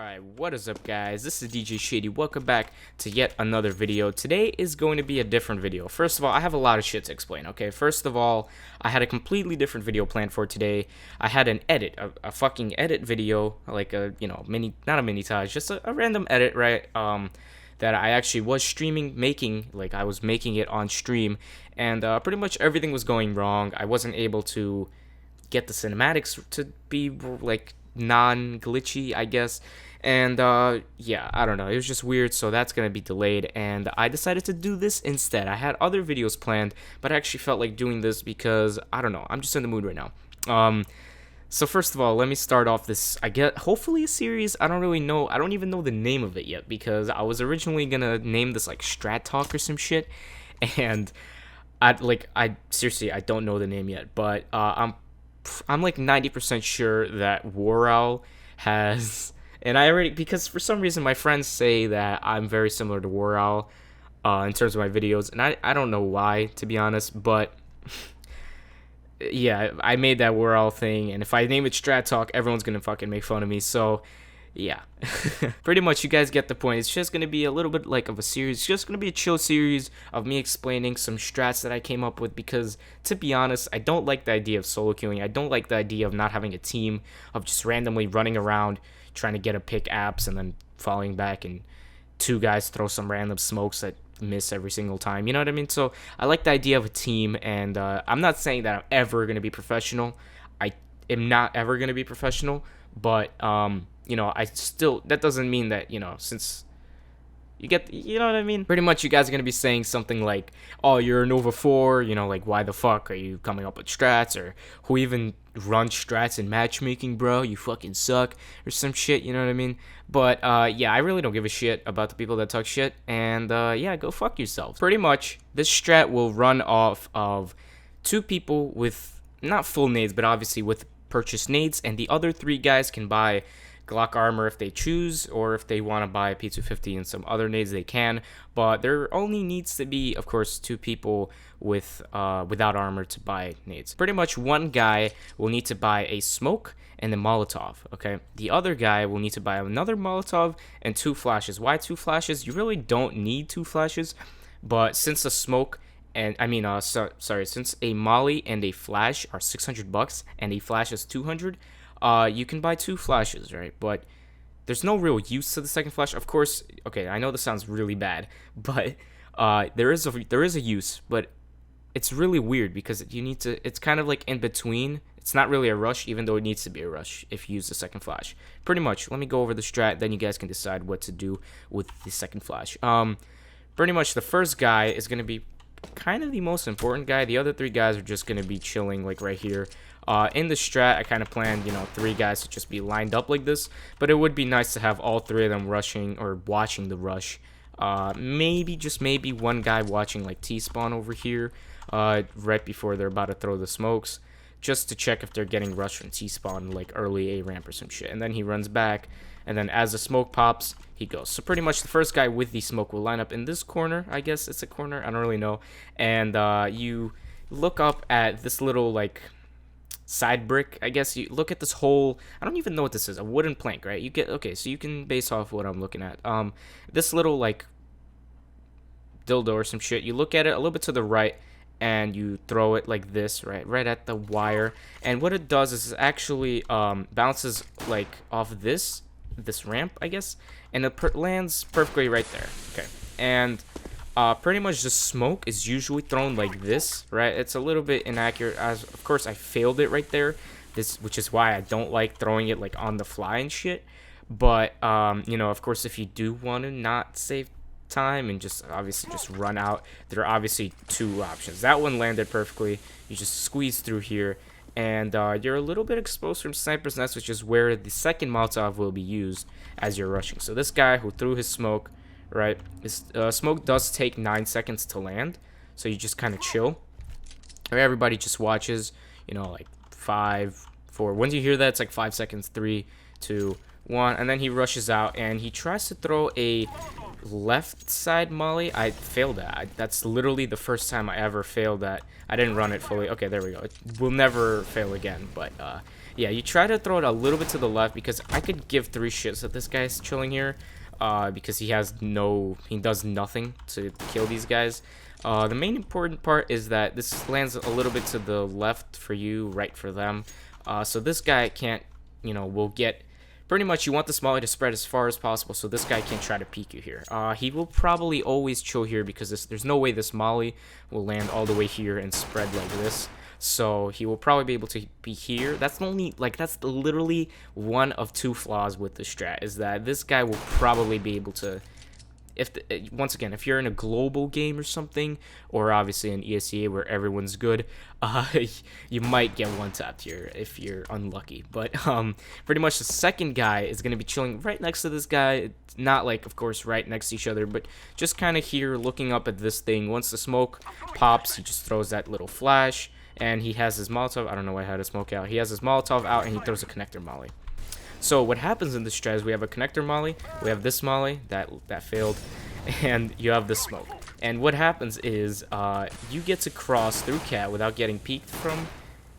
Alright, what is up guys? This is DJ Shady. Welcome back to yet another video. Today is going to be a different video. First of all, I have a lot of shit to explain, okay? First of all, I had a completely different video planned for today. I had an edit, a fucking edit video, like a, not a mini-tage, just a random edit, right? That I actually was I was making it on stream, and pretty much everything was going wrong. I wasn't able to get the cinematics to be, like, non-glitchy, I guess. And yeah, I don't know, it was just weird, so that's gonna be delayed, and I decided to do this instead. I had other videos planned, but I actually felt like doing this because I don't know, I'm just in the mood right now. So first of all, let me start off this, hopefully a series. I don't really know, I don't even know the name of it yet, because I was originally gonna name this like Strat Talk or some shit, and I seriously, I don't know the name yet, but I'm like 90% sure that War Owl has, and because for some reason my friends say that I'm very similar to War Owl in terms of my videos, and I don't know why, to be honest, but yeah, I made that War Owl thing, and if I name it Strat Talk, everyone's gonna fucking make fun of me, so yeah. Pretty much you guys get the point. It's just gonna be a little bit like of a series. It's just gonna be a chill series of me explaining some strats that I came up with, because to be honest, I don't like the idea of solo queuing. I don't like the idea of not having a team, of just randomly running around trying to get a pick apps and then falling back and two guys throw some random smokes that miss every single time, you know what I mean? So I like the idea of a team, and I'm not saying that I'm ever gonna be professional. I am not ever gonna be professional, but that doesn't mean that, since you know what I mean? Pretty much you guys are going to be saying something like, oh, you're a Nova 4, like, why the fuck are you coming up with strats? Or who even runs strats in matchmaking, bro? You fucking suck. Or some shit, you know what I mean? But, yeah, I really don't give a shit about the people that talk shit. And, yeah, go fuck yourselves. Pretty much, this strat will run off of two people with, not full nades, but obviously with purchased nades. And the other three guys can buy Glock armor if they choose, or if they want to buy a P250 and some other nades, they can. But there only needs to be, of course, two people with without armor to buy nades. Pretty much one guy will need to buy a smoke and a Molotov, okay? The other guy will need to buy another Molotov and two flashes. Why two flashes? You really don't need two flashes, but since a smoke and since a molly and a flash are $600 and a flash is $200, you can buy two flashes, right? But there's no real use to the second flash. Of course, okay, I know this sounds really bad, but there is a use, but it's really weird because it's kind of like in between. It's not really a rush, even though it needs to be a rush if you use the second flash. Pretty much, let me go over the strat, then you guys can decide what to do with the second flash. Pretty much the first guy is going to be kind of the most important guy. The other three guys are just going to be chilling, like right here. In the strat, I kind of planned, three guys to just be lined up like this, but it would be nice to have all three of them rushing or watching the rush. Maybe one guy watching like T-spawn over here, right before they're about to throw the smokes, just to check if they're getting rushed from T-spawn, like early A ramp or some shit. And then he runs back, and then as the smoke pops, he goes. So pretty much the first guy with the smoke will line up in this corner. I guess it's a corner, I don't really know. And you look up at this little like side brick, I guess. You look at this whole, I don't even know what this is, a wooden plank, right? So you can base off what I'm looking at. This little like dildo or some shit, you look at it a little bit to the right and you throw it like this, right at the wire. And what it does is it actually bounces like off this ramp, I guess, and it lands perfectly right there. Okay, and pretty much the smoke is usually thrown like this, right? It's a little bit inaccurate, as of course I failed it right there, which is why I don't like throwing it like on the fly and shit. But of course, if you do want to not save time and just obviously just run out, there are obviously two options. That one landed perfectly. You just squeeze through here, and you're a little bit exposed from sniper's nest, which is where the second Molotov will be used as you're rushing. So this guy who threw his smoke, right, his smoke does take 9 seconds to land, so you just kind of chill. Everybody just watches, like 5, 4. Once you hear that, it's like 5 seconds, 3, 2, 1, and then he rushes out and he tries to throw a left side molly, I failed at. That's literally the first time I ever failed at. I didn't run it fully. Okay, there we go. It will never fail again. But yeah, you try to throw it a little bit to the left, because I could give 3 shits that this guy's chilling here, because he does nothing to kill these guys. The main important part is that this lands a little bit to the left for you, right for them. So this guy can't, will get. Pretty much, you want the Smolly to spread as far as possible, so this guy can't try to peek you here. He will probably always chill here, because there's no way this Molly will land all the way here and spread like this. So he will probably be able to be here. That's literally one of 2 flaws with the strat, is that this guy will probably be able to, once again, if you're in a global game or something, or obviously in ESEA where everyone's good, you might get one-tapped here if you're unlucky. But pretty much the second guy is going to be chilling right next to this guy. Not like, of course, right next to each other, but just kind of here looking up at this thing. Once the smoke pops, he just throws that little flash, and he has his Molotov. I don't know why I had a smoke out. He has his Molotov out, and he throws a connector molly. So what happens in this strat is we have a connector molly, we have this molly that failed, and you have the smoke. And what happens is you get to cross through cat without getting peeked from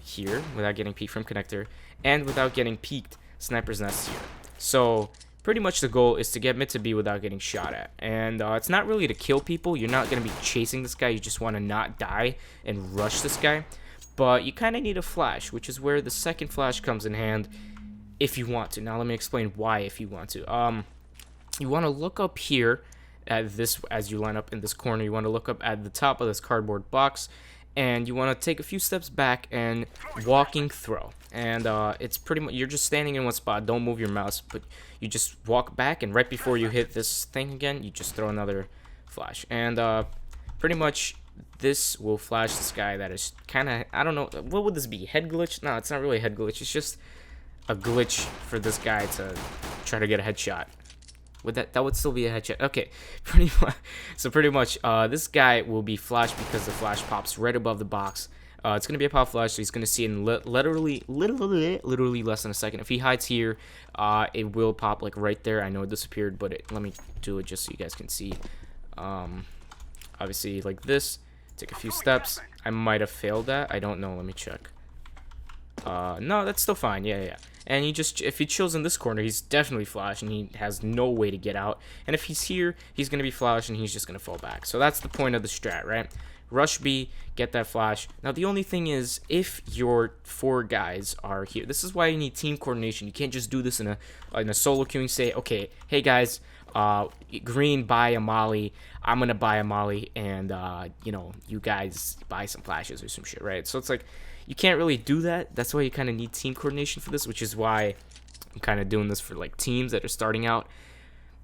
here, without getting peeked from connector, and without getting peeked sniper's nest here. So pretty much the goal is to get mid to B without getting shot at. And it's not really to kill people. You're not going to be chasing this guy. You just want to not die and rush this guy. But you kind of need a flash, which is where the second flash comes in hand. If you want to. Now let me explain why if you want to. You want to look up here at this, as you line up in this corner, you want to look up at the top of this cardboard box, and you want to take a few steps back and walking throw. And it's pretty much, you're just standing in one spot, don't move your mouse, but you just walk back, and right before you hit this thing again, you just throw another flash. And pretty much this will flash this guy that is kind of, I don't know, what would this be, head glitch? No, it's not really a head glitch, it's just a glitch for this guy to try to get a headshot. That would still be a headshot. Okay, pretty much this guy will be flashed because the flash pops right above the box. It's gonna be a pop flash, so he's gonna see it in literally less than a second. If he hides here, it will pop like right there. I know it disappeared, but let me do it just so you guys can see. Obviously like this. Take a few steps. I might have failed that. I don't know. Let me check. No, that's still fine. Yeah. And if he chills in this corner, he's definitely flashed, and he has no way to get out. And if he's here, he's going to be flashed, and he's just going to fall back. So that's the point of the strat, right? Rush B, get that flash. Now, the only thing is, if your 4 guys are here, this is why you need team coordination. You can't just do this in a solo queuing. Say, okay, hey guys, green, buy a molly. I'm going to buy a molly, and, you guys buy some flashes or some shit, right? So it's like, you can't really do that. That's why you kind of need team coordination for this, which is why I'm kind of doing this for like teams that are starting out,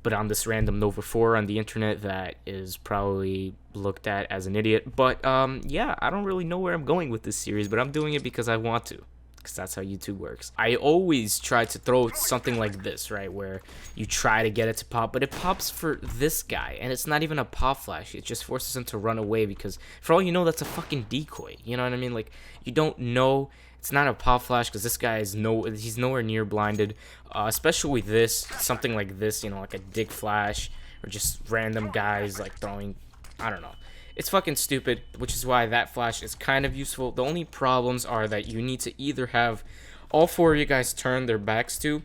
but on this random Nova 4 on the internet that is probably looked at as an idiot. But yeah, I don't really know where I'm going with this series, but I'm doing it because I want to, because that's how YouTube works. I always try to throw something like this, right, where you try to get it to pop, but it pops for this guy, and it's not even a pop flash. It just forces him to run away, because for all you know, that's a fucking decoy. You know what I mean? Like, you don't know. It's not a pop flash, because this guy is he's nowhere near blinded. Especially this, something like this, like a dig flash, or just random guys like throwing, I don't know. It's fucking stupid, which is why that flash is kind of useful. The only problems are that you need to either have all 4 of you guys turn their backs to,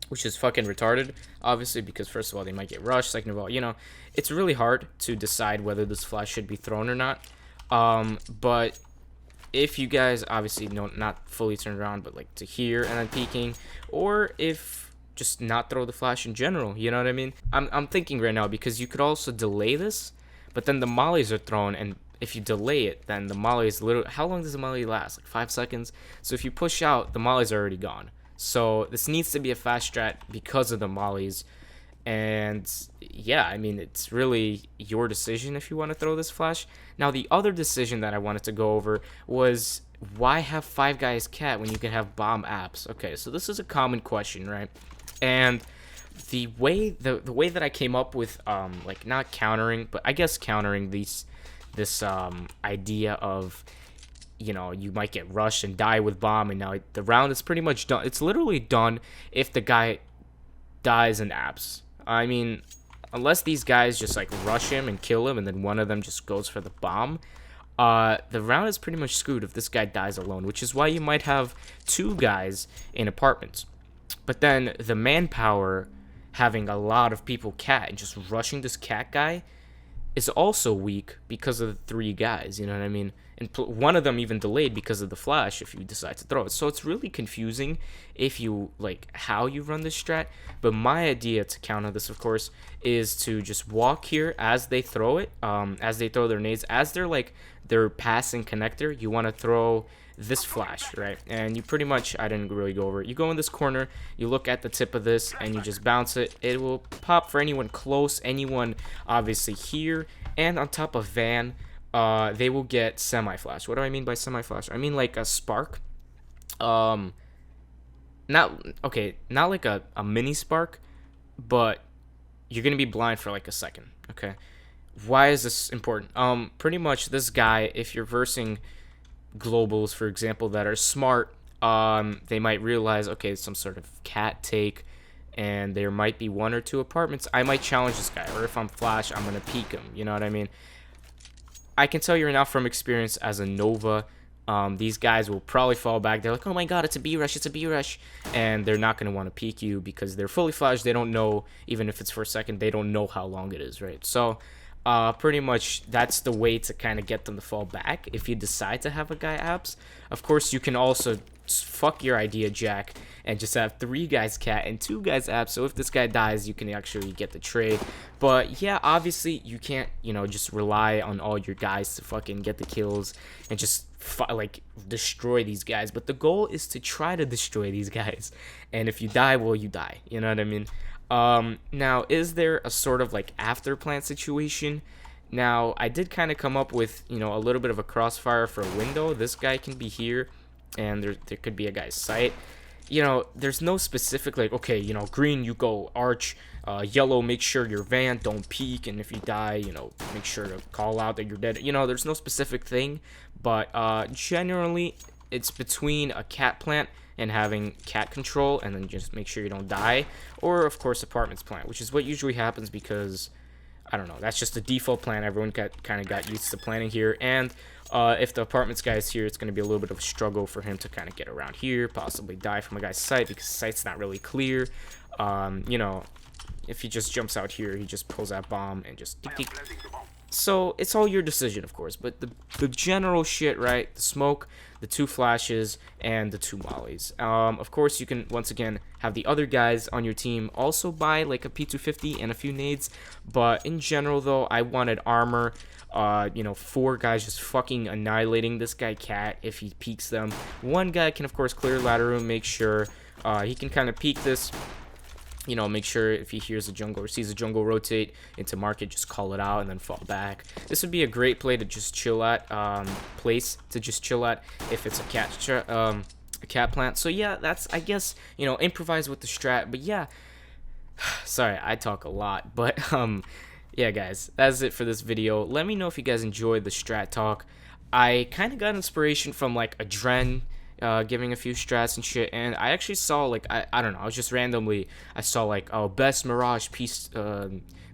which is fucking retarded, obviously, because first of all, they might get rushed. Second of all, it's really hard to decide whether this flash should be thrown or not. But if you guys obviously not fully turned around, but like to here and then peeking, or if just not throw the flash in general, you know what I mean? I'm thinking right now, because you could also delay this, but then the mollies are thrown, and if you delay it, then the molly is literally, how long does the molly last? Like 5 seconds? So if you push out, the mollies are already gone. So this needs to be a fast strat because of the mollies. And yeah, I mean, it's really your decision if you want to throw this flash. Now, the other decision that I wanted to go over was, why have 5 guys cat when you can have bomb apps? Okay, so this is a common question, right? And the way that I came up with like not countering, but I guess countering this idea of, you might get rushed and die with bomb, and now the round is pretty much done. It's literally done if the guy dies in apps. I mean, unless these guys just like rush him and kill him, and then one of them just goes for the bomb, the round is pretty much screwed if this guy dies alone, which is why you might have 2 guys in apartments. But then the manpower, having a lot of people cat and just rushing this cat guy, is also weak because of the 3 guys, you know what I mean? And one of them even delayed because of the flash if you decide to throw it. So it's really confusing if you, like, how you run this strat. But my idea to counter this, of course, is to just walk here as they throw it, as they throw their nades, as they're, like, their passing connector, you want to throw this flash, right? And you pretty much, I didn't really go over it. You go in this corner, you look at the tip of this, and you just bounce it. It will pop for anyone close, anyone obviously here, and on top of Van, they will get semi-flash. What do I mean by semi-flash? I mean like a spark. Not like a mini spark, but you're gonna be blind for like a second, okay? Why is this important? Pretty much this guy, if you're versing globals, for example, that are smart, they might realize, okay, some sort of cat take, and there might be 1 or 2 apartments. I might challenge this guy, or if I'm flash, I'm gonna peek him, you know what I mean? I can tell you right now from experience as a Nova, these guys will probably fall back. They're like, oh my god, it's a B-rush, it's a B-rush. And they're not going to want to peek you because they're fully flashed. They don't know, even if it's for a second, they don't know how long it is, right? So pretty much that's the way to kind of get them to fall back if you decide to have a guy abs. Of course, you can also fuck your idea, Jack, and just have 3 guys cat and 2 guys abs. So if this guy dies, you can actually get the trade. But yeah, obviously you can't, you know, just rely on all your guys to fucking get the kills and just like destroy these guys. But the goal is to try to destroy these guys, and if you die, well, you die, you know what I mean? Now, is there a sort of like after plant situation? Now, I did kind of come up with, you know, a little bit of a crossfire for a window. This guy can be here, and there could be a guy's sight. You know, there's no specific, like, okay, you know, green, you go arch, yellow, make sure you're Van, don't peek, and if you die, you know, make sure to call out that you're dead. You know, there's no specific thing, but generally, it's between a cat plant and having cat control, and then just make sure you don't die, or, of course, apartments plant, which is what usually happens because, I don't know, that's just the default plan. Everyone kind of got used to planning here, and if the apartments guy is here, it's going to be a little bit of a struggle for him to kind of get around here, possibly die from a guy's sight because sight's not really clear. You know, if he just jumps out here, he just pulls that bomb and just tick, tick. So it's all your decision, of course, but the general shit, right? The smoke, the 2 flashes, and the 2 mollies. Of course, you can once again have the other guys on your team also buy like a P250 and a few nades, but in general though, I wanted armor. You know, 4 guys just fucking annihilating this guy cat if he peeks them. 1 guy can of course clear ladder room, make sure he can kind of peek this. You know, make sure if he hears a jungle or sees a jungle rotate into market, just call it out and then fall back. This would be a great play to just chill at, place to just chill at if it's a cat plant. So yeah, that's, I guess, you know, improvise with the strat. But yeah, sorry, I talk a lot, but yeah, guys, that's it for this video. Let me know if you guys enjoyed the strat talk. I kind of got inspiration from like a Dren giving a few strats and shit, and I actually saw like I don't know, I was just randomly, I saw like, oh, best Mirage piece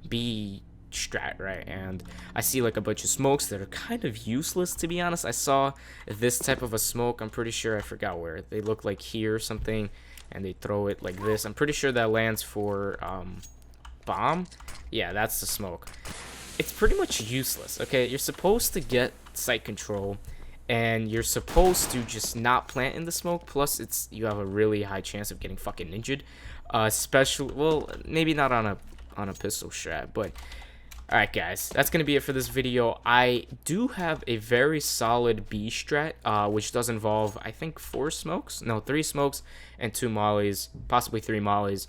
B strat, right? And I see like a bunch of smokes that are kind of useless, to be honest. I saw this type of a smoke, I'm pretty sure, I forgot where they look, like here or something, and they throw it like this. I'm pretty sure that lands for bomb. Yeah, that's the smoke. It's pretty much useless. Okay, you're supposed to get sight control, and you're supposed to just not plant in the smoke. Plus, you have a really high chance of getting fucking injured. Especially, well, maybe not on a pistol strat, but alright, guys, that's gonna be it for this video. I do have a very solid B strat, which does involve, I think, 3 smokes and 2 mollies, possibly 3 mollies.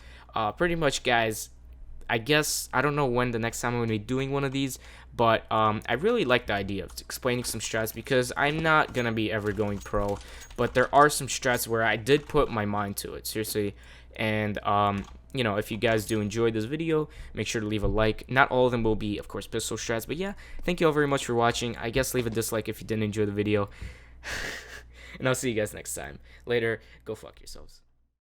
Pretty much, guys, I guess I don't know when the next time I'm going to be doing one of these, but I really like the idea of explaining some strats because I'm not going to be ever going pro, but there are some strats where I did put my mind to it, seriously. And you know, if you guys do enjoy this video, make sure to leave a like. Not all of them will be, of course, pistol strats, but yeah, thank you all very much for watching. I guess leave a dislike if you didn't enjoy the video. And I'll see you guys next time. Later, go fuck yourselves.